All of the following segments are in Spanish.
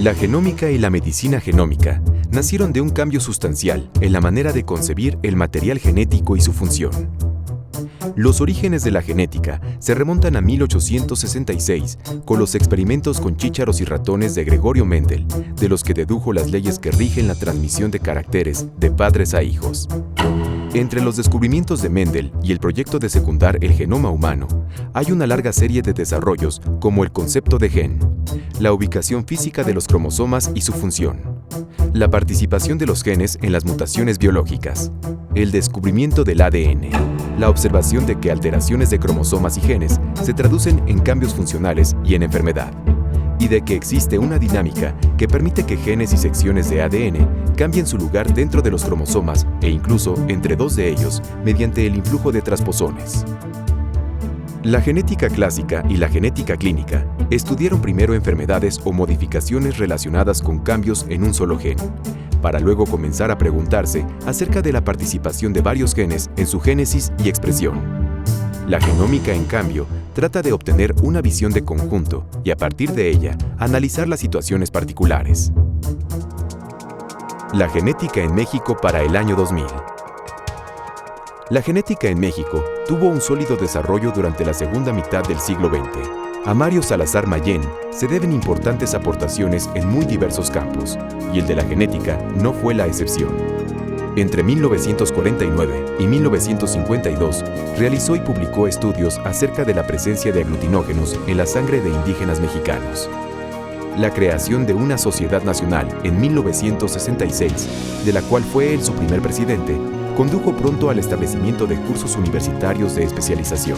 La genómica y la medicina genómica nacieron de un cambio sustancial en la manera de concebir el material genético y su función. Los orígenes de la genética se remontan a 1866 con los experimentos con chícharos y ratones de Gregorio Mendel, de los que dedujo las leyes que rigen la transmisión de caracteres de padres a hijos. Entre los descubrimientos de Mendel y el proyecto de secundar el genoma humano, hay una larga serie de desarrollos como el concepto de gen, la ubicación física de los cromosomas y su función, la participación de los genes en las mutaciones biológicas, el descubrimiento del ADN, la observación de que alteraciones de cromosomas y genes se traducen en cambios funcionales y en enfermedad, y de que existe una dinámica que permite que genes y secciones de ADN cambien su lugar dentro de los cromosomas e incluso entre dos de ellos mediante el influjo de transposones. La genética clásica y la genética clínica estudiaron primero enfermedades o modificaciones relacionadas con cambios en un solo gen, para luego comenzar a preguntarse acerca de la participación de varios genes en su génesis y expresión. La genómica, en cambio, trata de obtener una visión de conjunto y a partir de ella, analizar las situaciones particulares. La genética en México para el año 2000. La genética en México tuvo un sólido desarrollo durante la segunda mitad del siglo XX. A Mario Salazar Mayén se deben importantes aportaciones en muy diversos campos, y el de la genética no fue la excepción. Entre 1949 y 1952, realizó y publicó estudios acerca de la presencia de aglutinógenos en la sangre de indígenas mexicanos. La creación de una sociedad nacional en 1966, de la cual fue él su primer presidente, condujo pronto al establecimiento de cursos universitarios de especialización.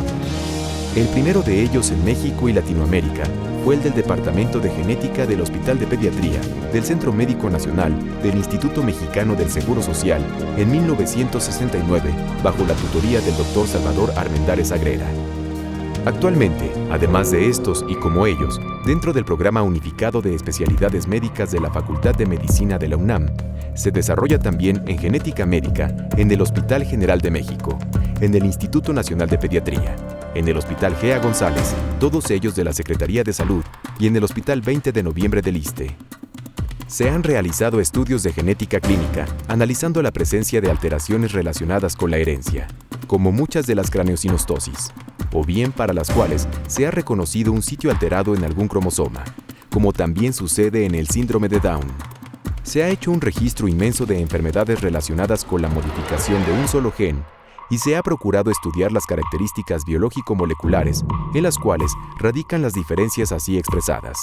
El primero de ellos en México y Latinoamérica fue el del Departamento de Genética del Hospital de Pediatría del Centro Médico Nacional del Instituto Mexicano del Seguro Social en 1969, bajo la tutoría del Dr. Salvador Armendáriz Agrera. Actualmente, además de estos y como ellos, dentro del Programa Unificado de Especialidades Médicas de la Facultad de Medicina de la UNAM, se desarrolla también en genética médica en el Hospital General de México, en el Instituto Nacional de Pediatría, en el Hospital Gea González, todos ellos de la Secretaría de Salud, y en el Hospital 20 de Noviembre del ISSSTE. Se han realizado estudios de genética clínica, analizando la presencia de alteraciones relacionadas con la herencia, como muchas de las craneosinostosis, o bien para las cuales se ha reconocido un sitio alterado en algún cromosoma, como también sucede en el síndrome de Down. Se ha hecho un registro inmenso de enfermedades relacionadas con la modificación de un solo gen y se ha procurado estudiar las características biológico-moleculares en las cuales radican las diferencias así expresadas.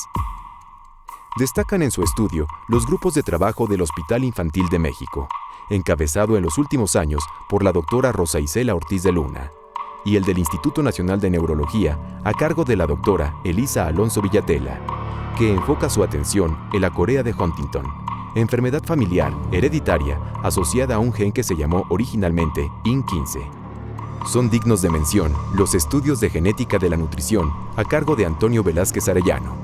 Destacan en su estudio los grupos de trabajo del Hospital Infantil de México, encabezado en los últimos años por la doctora Rosa Isela Ortiz de Luna, y el del Instituto Nacional de Neurología, a cargo de la doctora Elisa Alonso Villatela, que enfoca su atención en la corea de Huntington, enfermedad familiar hereditaria asociada a un gen que se llamó originalmente IN15. Son dignos de mención los estudios de genética de la nutrición a cargo de Antonio Velázquez Arellano,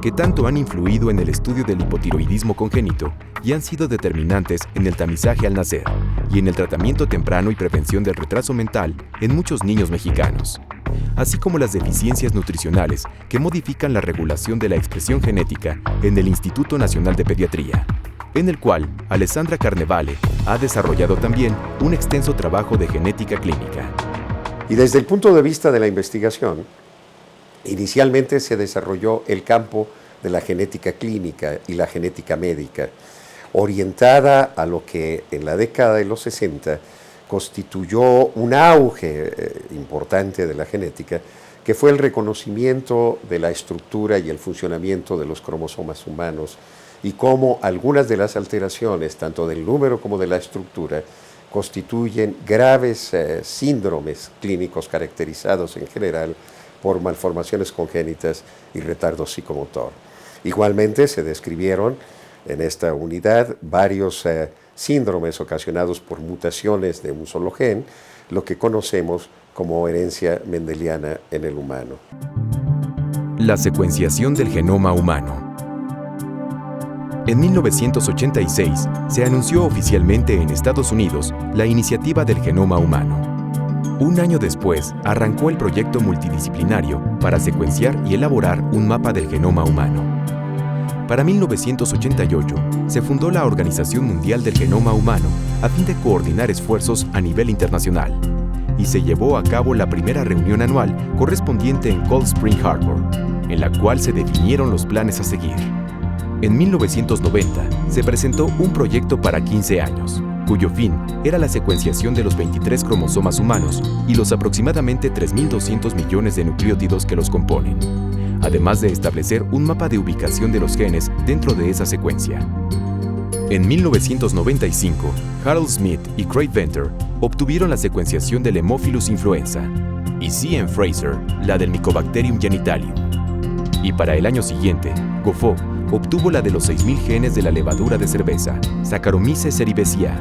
que tanto han influido en el estudio del hipotiroidismo congénito y han sido determinantes en el tamizaje al nacer y en el tratamiento temprano y prevención del retraso mental en muchos niños mexicanos, así como las deficiencias nutricionales que modifican la regulación de la expresión genética en el Instituto Nacional de Pediatría, en el cual Alessandra Carnevale ha desarrollado también un extenso trabajo de genética clínica. Y desde el punto de vista de la investigación, inicialmente se desarrolló el campo de la genética clínica y la genética médica, orientada a lo que en la década de los 60 constituyó un auge importante de la genética, que fue el reconocimiento de la estructura y el funcionamiento de los cromosomas humanos y cómo algunas de las alteraciones, tanto del número como de la estructura, constituyen graves síndromes clínicos caracterizados en general por malformaciones congénitas y retardo psicomotor. Igualmente se describieron en esta unidad varios síndromes ocasionados por mutaciones de un solo gen, lo que conocemos como herencia mendeliana en el humano. La secuenciación del genoma humano. En 1986 se anunció oficialmente en Estados Unidos la Iniciativa del Genoma Humano. Un año después, arrancó el proyecto multidisciplinario para secuenciar y elaborar un mapa del genoma humano. Para 1988, se fundó la Organización Mundial del Genoma Humano a fin de coordinar esfuerzos a nivel internacional, y se llevó a cabo la primera reunión anual correspondiente en Cold Spring Harbor, en la cual se definieron los planes a seguir. En 1990, se presentó un proyecto para 15 años, cuyo fin era la secuenciación de los 23 cromosomas humanos y los aproximadamente 3.200 millones de nucleótidos que los componen, además de establecer un mapa de ubicación de los genes dentro de esa secuencia. En 1995, Harold Smith y Craig Venter obtuvieron la secuenciación del Haemophilus influenza, y C.M. Fraser la del Mycobacterium genitalium. Y para el año siguiente, Goffo obtuvo la de los 6.000 genes de la levadura de cerveza, Saccharomyces cerevisiae.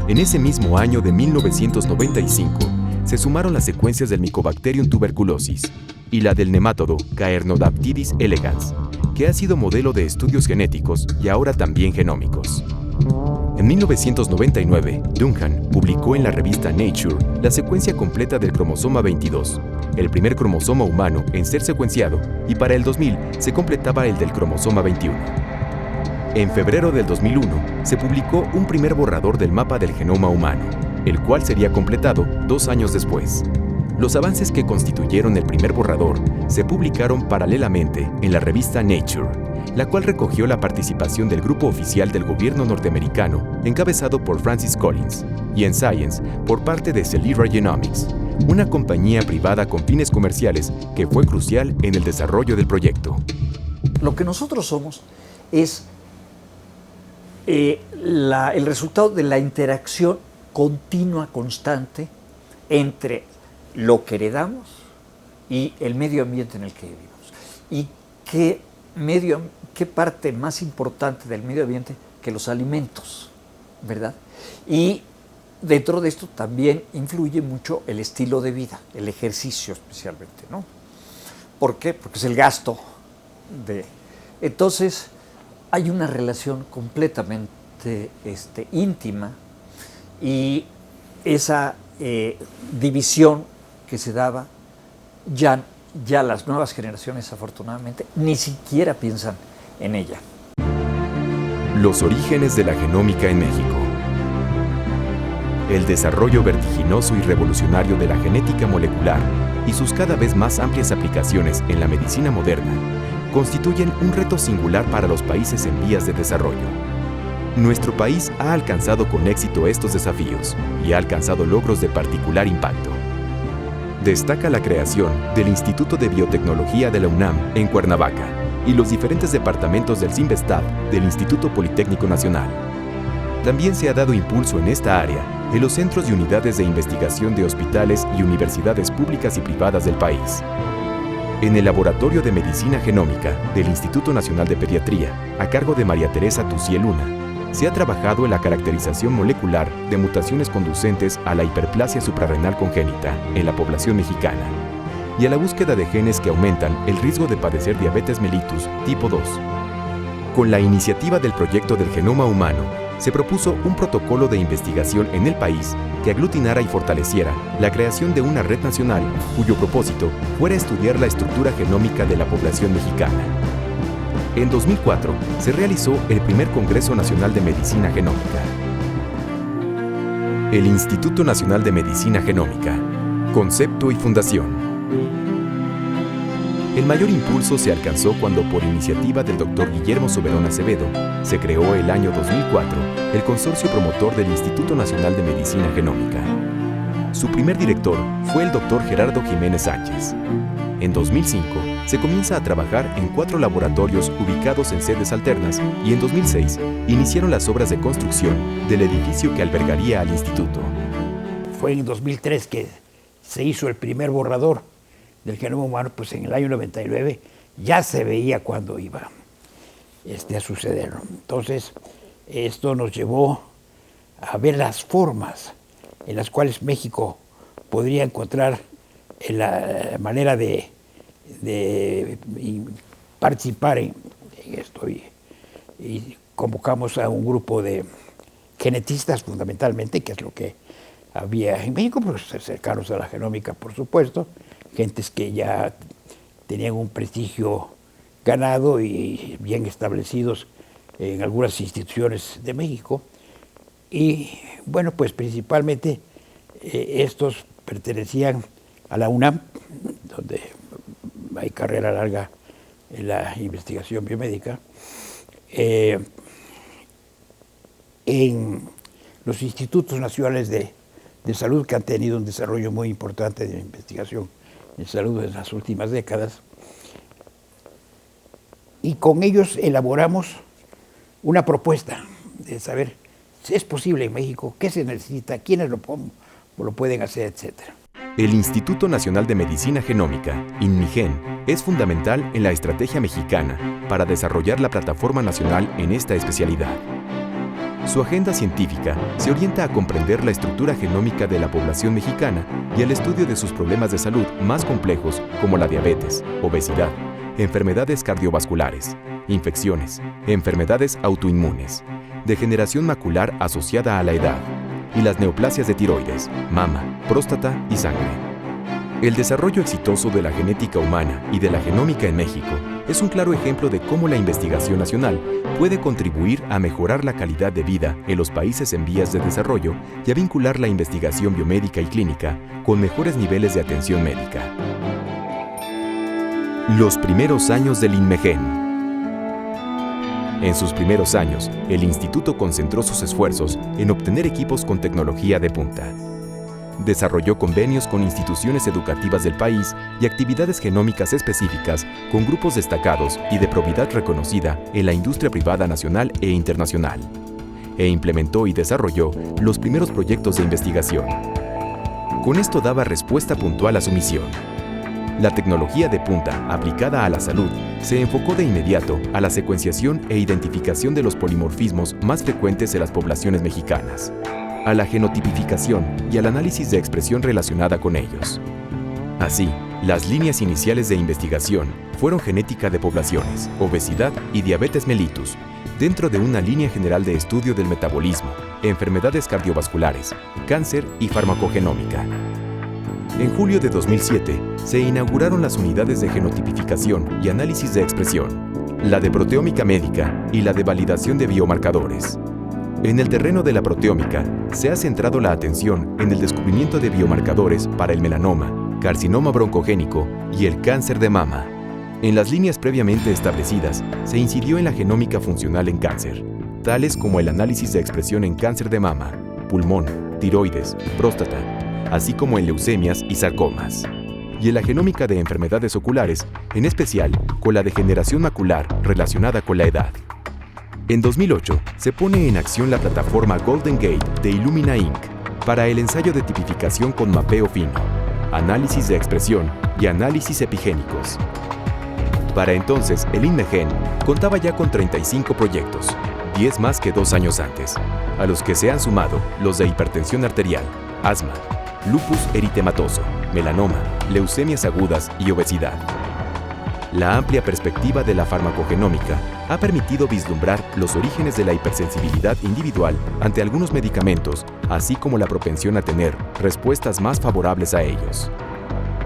En ese mismo año de 1995, se sumaron las secuencias del Mycobacterium tuberculosis y la del nemátodo Caernodactylus elegans, que ha sido modelo de estudios genéticos y ahora también genómicos. En 1999, Dunham publicó en la revista Nature la secuencia completa del cromosoma 22, el primer cromosoma humano en ser secuenciado, y para el 2000 se completaba el del cromosoma 21. En febrero del 2001, se publicó un primer borrador del mapa del genoma humano, el cual sería completado 2 años después. Los avances que constituyeron el primer borrador se publicaron paralelamente en la revista Nature, la cual recogió la participación del grupo oficial del gobierno norteamericano, encabezado por Francis Collins, y en Science por parte de Celera Genomics, una compañía privada con fines comerciales que fue crucial en el desarrollo del proyecto. Lo que nosotros somos es el resultado de la interacción continua, constante, entre lo que heredamos y el medio ambiente en el que vivimos. ¿Y qué parte más importante del medio ambiente que los alimentos, verdad? Y dentro de esto también influye mucho el estilo de vida, el ejercicio especialmente, ¿no? ¿Por qué? Porque es el gasto de... Entonces, hay una relación completamente íntima, y esa división que se daba, ya las nuevas generaciones afortunadamente ni siquiera piensan en ella. Los orígenes de la genómica en México. El desarrollo vertiginoso y revolucionario de la genética molecular y sus cada vez más amplias aplicaciones en la medicina moderna constituyen un reto singular para los países en vías de desarrollo. Nuestro país ha alcanzado con éxito estos desafíos y ha alcanzado logros de particular impacto. Destaca la creación del Instituto de Biotecnología de la UNAM en Cuernavaca y los diferentes departamentos del CINVESTAB del Instituto Politécnico Nacional. También se ha dado impulso en esta área en los centros y unidades de investigación de hospitales y universidades públicas y privadas del país. En el Laboratorio de Medicina Genómica del Instituto Nacional de Pediatría, a cargo de María Teresa Tucié Luna, se ha trabajado en la caracterización molecular de mutaciones conducentes a la hiperplasia suprarrenal congénita en la población mexicana y a la búsqueda de genes que aumentan el riesgo de padecer diabetes mellitus tipo 2. Con la iniciativa del Proyecto del Genoma Humano, se propuso un protocolo de investigación en el país que aglutinara y fortaleciera la creación de una red nacional cuyo propósito fuera estudiar la estructura genómica de la población mexicana. En 2004 se realizó el primer Congreso Nacional de Medicina Genómica. El Instituto Nacional de Medicina Genómica. Concepto y fundación. El mayor impulso se alcanzó cuando, por iniciativa del Dr. Guillermo Soberón Acevedo, se creó el año 2004 el consorcio promotor del Instituto Nacional de Medicina Genómica. Su primer director fue el Dr. Gerardo Jiménez Sánchez. En 2005 se comienza a trabajar en 4 laboratorios ubicados en sedes alternas y en 2006 iniciaron las obras de construcción del edificio que albergaría al instituto. Fue en 2003 que se hizo el primer borrador del genoma humano, pues en el año 99 ya se veía cuándo iba a suceder, ¿no? Entonces, esto nos llevó a ver las formas en las cuales México podría encontrar la manera de participar en esto. Y convocamos a un grupo de genetistas fundamentalmente, que es lo que había en México, pues cercanos a la genómica, por supuesto, gentes que ya tenían un prestigio ganado y bien establecidos en algunas instituciones de México. Y bueno, pues principalmente estos pertenecían a la UNAM, donde hay carrera larga en la investigación biomédica, en los institutos nacionales de salud, que han tenido un desarrollo muy importante de investigación en salud en las últimas décadas, y con ellos elaboramos una propuesta de saber si es posible en México, qué se necesita, quiénes lo pueden hacer, etcétera. El Instituto Nacional de Medicina Genómica, INMIGEN, es fundamental en la estrategia mexicana para desarrollar la plataforma nacional en esta especialidad. Su agenda científica se orienta a comprender la estructura genómica de la población mexicana y al estudio de sus problemas de salud más complejos como la diabetes, obesidad, enfermedades cardiovasculares, infecciones, enfermedades autoinmunes, degeneración macular asociada a la edad y las neoplasias de tiroides, mama, próstata y sangre. El desarrollo exitoso de la genética humana y de la genómica en México es un claro ejemplo de cómo la investigación nacional puede contribuir a mejorar la calidad de vida en los países en vías de desarrollo y a vincular la investigación biomédica y clínica con mejores niveles de atención médica. Los primeros años del INMEGEN. En sus primeros años, el instituto concentró sus esfuerzos en obtener equipos con tecnología de punta. Desarrolló convenios con instituciones educativas del país y actividades genómicas específicas con grupos destacados y de probidad reconocida en la industria privada nacional e internacional. E implementó y desarrolló los primeros proyectos de investigación. Con esto daba respuesta puntual a su misión. La tecnología de punta aplicada a la salud se enfocó de inmediato a la secuenciación e identificación de los polimorfismos más frecuentes en las poblaciones mexicanas, a la genotipificación y al análisis de expresión relacionada con ellos. Así, las líneas iniciales de investigación fueron genética de poblaciones, obesidad y diabetes mellitus, dentro de una línea general de estudio del metabolismo, enfermedades cardiovasculares, cáncer y farmacogenómica. En julio de 2007, se inauguraron las unidades de genotipificación y análisis de expresión, la de proteómica médica y la de validación de biomarcadores. En el terreno de la proteómica, se ha centrado la atención en el descubrimiento de biomarcadores para el melanoma, carcinoma broncogénico y el cáncer de mama. En las líneas previamente establecidas, se incidió en la genómica funcional en cáncer, tales como el análisis de expresión en cáncer de mama, pulmón, tiroides, próstata, así como en leucemias y sarcomas. Y en la genómica de enfermedades oculares, en especial con la degeneración macular relacionada con la edad. En 2008, se pone en acción la plataforma Golden Gate de Illumina Inc. para el ensayo de tipificación con mapeo fino, análisis de expresión y análisis epigénicos. Para entonces, el INMEGEN contaba ya con 35 proyectos, 10 más que 2 años antes, a los que se han sumado los de hipertensión arterial, asma, lupus eritematoso, melanoma, leucemias agudas y obesidad. La amplia perspectiva de la farmacogenómica ha permitido vislumbrar los orígenes de la hipersensibilidad individual ante algunos medicamentos, así como la propensión a tener respuestas más favorables a ellos.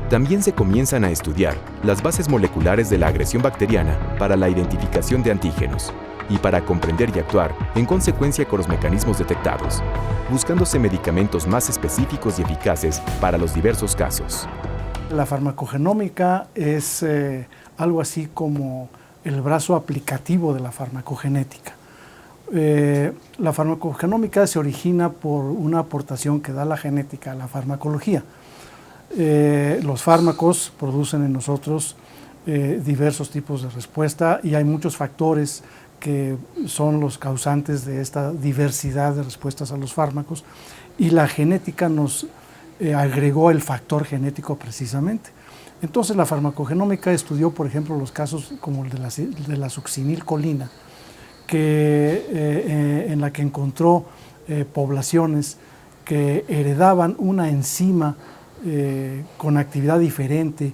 También se comienzan a estudiar las bases moleculares de la agresión bacteriana para la identificación de antígenos y para comprender y actuar en consecuencia con los mecanismos detectados, buscándose medicamentos más específicos y eficaces para los diversos casos. La farmacogenómica es algo así como el brazo aplicativo de la farmacogenética. La farmacogenómica se origina por una aportación que da la genética a la farmacología. Los fármacos producen en nosotros diversos tipos de respuesta y hay muchos factores que son los causantes de esta diversidad de respuestas a los fármacos, y la genética nos agregó el factor genético precisamente. Entonces la farmacogenómica estudió, por ejemplo, los casos como el de la succinilcolina, en la que encontró poblaciones que heredaban una enzima con actividad diferente,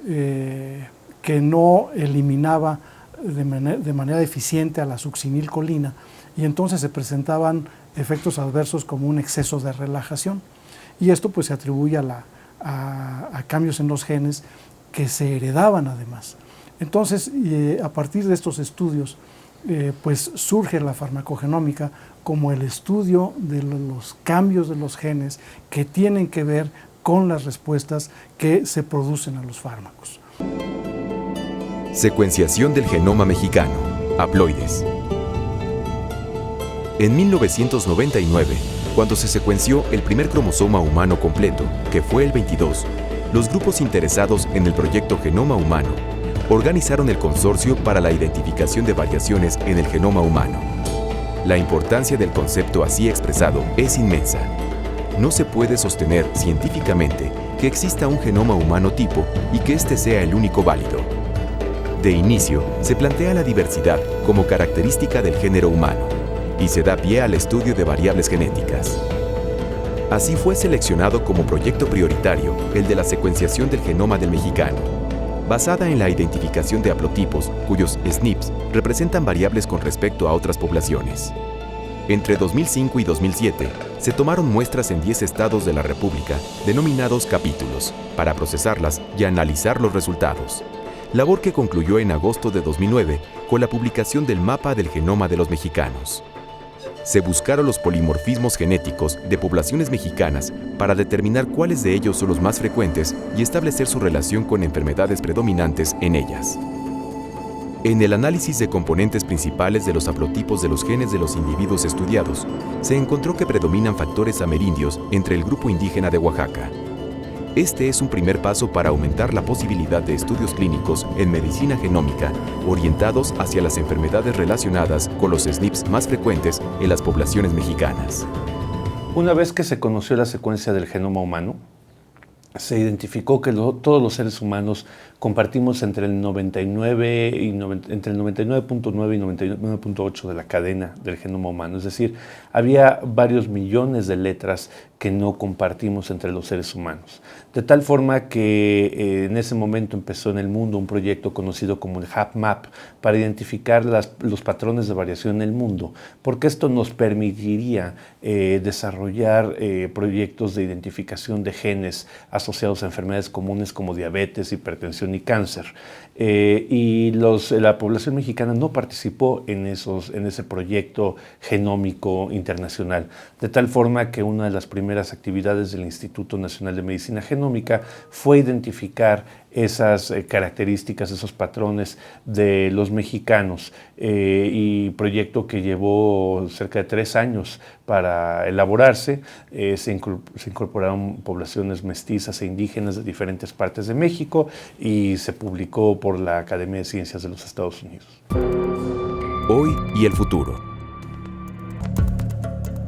que no eliminaba de manera eficiente a la succinilcolina, y entonces se presentaban efectos adversos como un exceso de relajación, y esto pues se atribuye a cambios en los genes que se heredaban además. Entonces, a partir de estos estudios, pues surge la farmacogenómica como el estudio de los cambios de los genes que tienen que ver con las respuestas que se producen a los fármacos. Secuenciación del genoma mexicano, haploides. En 1999, cuando se secuenció el primer cromosoma humano completo, que fue el 22, los grupos interesados en el proyecto Genoma Humano organizaron el Consorcio para la Identificación de Variaciones en el Genoma Humano. La importancia del concepto así expresado es inmensa. No se puede sostener científicamente que exista un genoma humano tipo y que éste sea el único válido. De inicio, se plantea la diversidad como característica del género humano y se da pie al estudio de variables genéticas. Así fue seleccionado como proyecto prioritario el de la secuenciación del genoma del mexicano, basada en la identificación de haplotipos cuyos SNPs representan variables con respecto a otras poblaciones. Entre 2005 y 2007, se tomaron muestras en 10 estados de la República, denominados capítulos, para procesarlas y analizar los resultados. Labor que concluyó en agosto de 2009 con la publicación del Mapa del Genoma de los Mexicanos. Se buscaron los polimorfismos genéticos de poblaciones mexicanas para determinar cuáles de ellos son los más frecuentes y establecer su relación con enfermedades predominantes en ellas. En el análisis de componentes principales de los haplotipos de los genes de los individuos estudiados, se encontró que predominan factores amerindios entre el grupo indígena de Oaxaca. Este es un primer paso para aumentar la posibilidad de estudios clínicos en medicina genómica orientados hacia las enfermedades relacionadas con los SNPs más frecuentes en las poblaciones mexicanas. Una vez que se conoció la secuencia del genoma humano, se identificó que todos los seres humanos compartimos entre el 99.9 y 99.8 de la cadena del genoma humano. Es decir, había varios millones de letras que no compartimos entre los seres humanos. De tal forma que en ese momento empezó en el mundo un proyecto conocido como el HapMap para identificar los patrones de variación en el mundo, porque esto nos permitiría desarrollar proyectos de identificación de genes asociados a enfermedades comunes como diabetes, hipertensión y cáncer. La población mexicana no participó en ese proyecto genómico internacional, de tal forma que una de las primeras actividades del Instituto Nacional de Medicina Genómica fue identificar esas características, esos patrones de los mexicanos, y proyecto que llevó cerca de 3 años para elaborarse. Se incorporaron poblaciones mestizas e indígenas de diferentes partes de México y se publicó por la Academia de Ciencias de los Estados Unidos. Hoy y el futuro.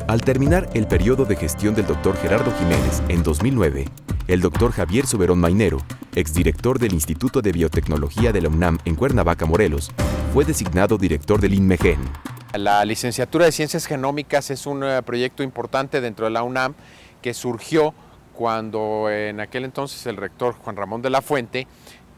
Al terminar el periodo de gestión del Dr. Gerardo Jiménez en 2009, el Dr. Javier Soberón Mainero, exdirector del Instituto de Biotecnología de la UNAM en Cuernavaca, Morelos, fue designado director del INMEGEN. La licenciatura de Ciencias Genómicas es un proyecto importante dentro de la UNAM que surgió cuando en aquel entonces el rector Juan Ramón de la Fuente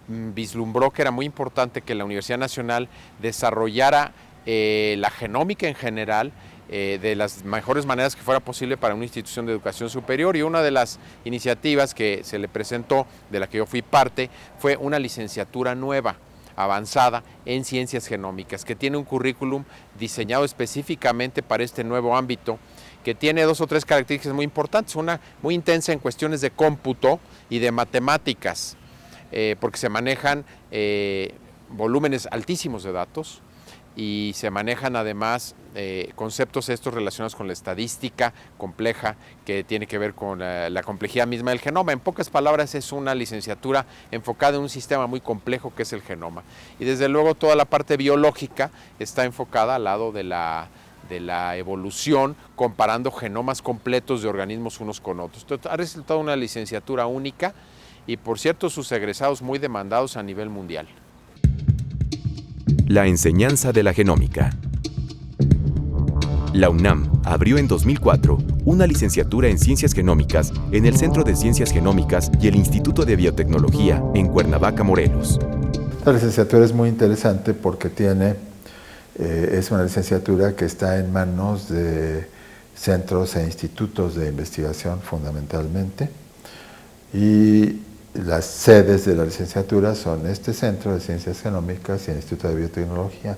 vislumbró que era muy importante que la Universidad Nacional desarrollara la genómica en general de las mejores maneras que fuera posible para una institución de educación superior, y una de las iniciativas que se le presentó, de la que yo fui parte, fue una licenciatura nueva, avanzada en ciencias genómicas, que tiene un currículum diseñado específicamente para este nuevo ámbito, que tiene 2 o 3 características muy importantes. Una muy intensa en cuestiones de cómputo y de matemáticas, porque se manejan volúmenes altísimos de datos, y se manejan además conceptos estos relacionados con la estadística compleja que tiene que ver con la complejidad misma del genoma. En pocas palabras, es una licenciatura enfocada en un sistema muy complejo que es el genoma. Y desde luego toda la parte biológica está enfocada al lado de la evolución, comparando genomas completos de organismos unos con otros. Entonces, ha resultado una licenciatura única y, por cierto, sus egresados muy demandados a nivel mundial. La enseñanza de la genómica. La UNAM abrió en 2004 una licenciatura en Ciencias Genómicas en el Centro de Ciencias Genómicas y el Instituto de Biotecnología en Cuernavaca, Morelos. La licenciatura es muy interesante porque es una licenciatura que está en manos de centros e institutos de investigación fundamentalmente, y las sedes de la licenciatura son este Centro de Ciencias Genómicas y el Instituto de Biotecnología.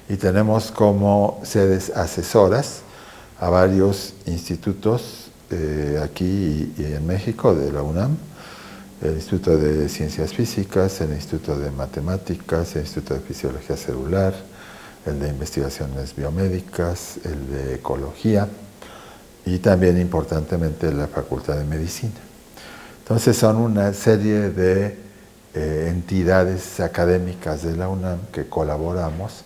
Y tenemos como sedes asesoras a varios institutos aquí y en México de la UNAM, el Instituto de Ciencias Físicas, el Instituto de Matemáticas, el Instituto de Fisiología Celular, el de Investigaciones Biomédicas, el de Ecología y también importantemente la Facultad de Medicina. Entonces son una serie de entidades académicas de la UNAM que colaboramos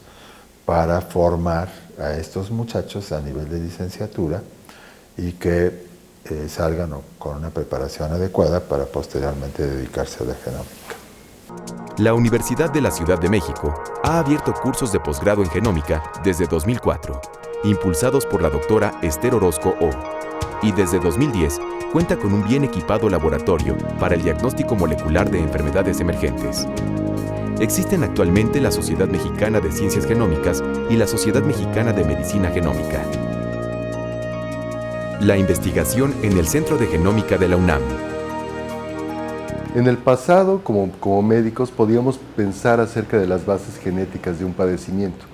para formar a estos muchachos a nivel de licenciatura y que salgan con una preparación adecuada para posteriormente dedicarse a la genómica. La Universidad de la Ciudad de México ha abierto cursos de posgrado en genómica desde 2004, impulsados por la doctora Esther Orozco O. Y desde 2010 cuenta con un bien equipado laboratorio para el diagnóstico molecular de enfermedades emergentes. Existen actualmente la Sociedad Mexicana de Ciencias Genómicas y la Sociedad Mexicana de Medicina Genómica. La investigación en el Centro de Genómica de la UNAM. En el pasado, como médicos, podíamos pensar acerca de las bases genéticas de un padecimiento,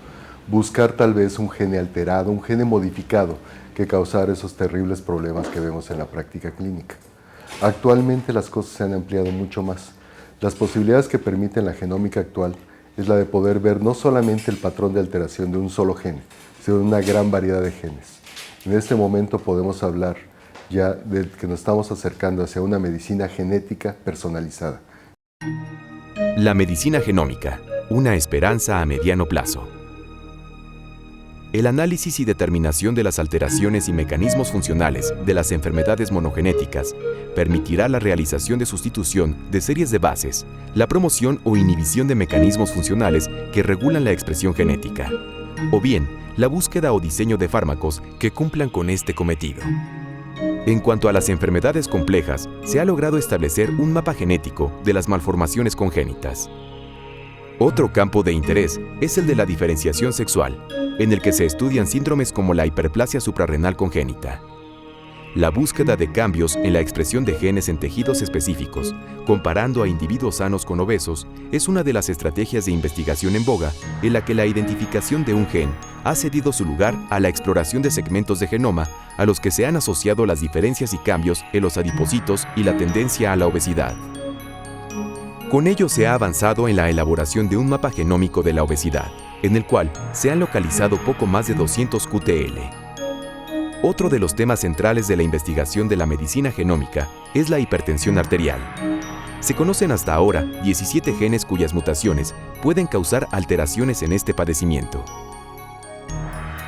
buscar tal vez un gene alterado, un gene modificado que causara esos terribles problemas que vemos en la práctica clínica. Actualmente las cosas se han ampliado mucho más. Las posibilidades que permiten la genómica actual es la de poder ver no solamente el patrón de alteración de un solo gen, sino de una gran variedad de genes. En este momento podemos hablar ya de que nos estamos acercando hacia una medicina genética personalizada. La medicina genómica, una esperanza a mediano plazo. El análisis y determinación de las alteraciones y mecanismos funcionales de las enfermedades monogenéticas permitirá la realización de sustitución de series de bases, la promoción o inhibición de mecanismos funcionales que regulan la expresión genética, o bien la búsqueda o diseño de fármacos que cumplan con este cometido. En cuanto a las enfermedades complejas, se ha logrado establecer un mapa genético de las malformaciones congénitas. Otro campo de interés es el de la diferenciación sexual, en el que se estudian síndromes como la hiperplasia suprarrenal congénita. La búsqueda de cambios en la expresión de genes en tejidos específicos, comparando a individuos sanos con obesos, es una de las estrategias de investigación en boga en la que la identificación de un gen ha cedido su lugar a la exploración de segmentos de genoma a los que se han asociado las diferencias y cambios en los adipocitos y la tendencia a la obesidad. Con ello se ha avanzado en la elaboración de un mapa genómico de la obesidad, en el cual se han localizado poco más de 200 QTL. Otro de los temas centrales de la investigación de la medicina genómica es la hipertensión arterial. Se conocen hasta ahora 17 genes cuyas mutaciones pueden causar alteraciones en este padecimiento.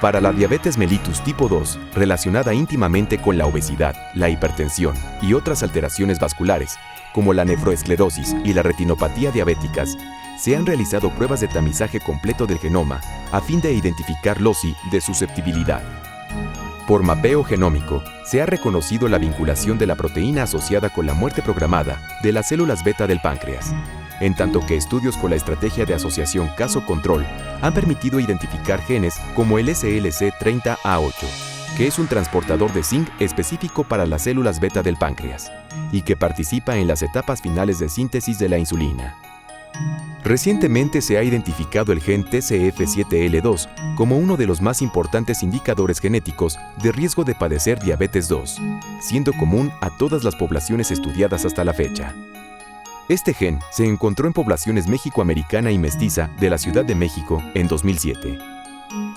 Para la diabetes mellitus tipo 2, relacionada íntimamente con la obesidad, la hipertensión y otras alteraciones vasculares, como la nefroesclerosis y la retinopatía diabéticas, se han realizado pruebas de tamizaje completo del genoma a fin de identificar loci de susceptibilidad. Por mapeo genómico, se ha reconocido la vinculación de la proteína asociada con la muerte programada de las células beta del páncreas, en tanto que estudios con la estrategia de asociación caso-control han permitido identificar genes como el SLC30A8, que es un transportador de zinc específico para las células beta del páncreas, y que participa en las etapas finales de síntesis de la insulina. Recientemente se ha identificado el gen TCF7L2 como uno de los más importantes indicadores genéticos de riesgo de padecer diabetes 2, siendo común a todas las poblaciones estudiadas hasta la fecha. Este gen se encontró en poblaciones mexicoamericana y mestiza de la Ciudad de México en 2007.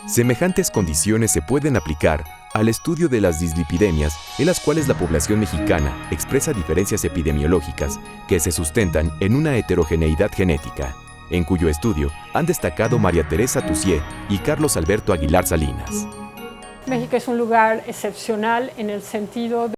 Semejantes condiciones se pueden aplicar al estudio de las dislipidemias, en las cuales la población mexicana expresa diferencias epidemiológicas que se sustentan en una heterogeneidad genética, en cuyo estudio han destacado María Teresa Tucié y Carlos Alberto Aguilar Salinas. México es un lugar excepcional en el sentido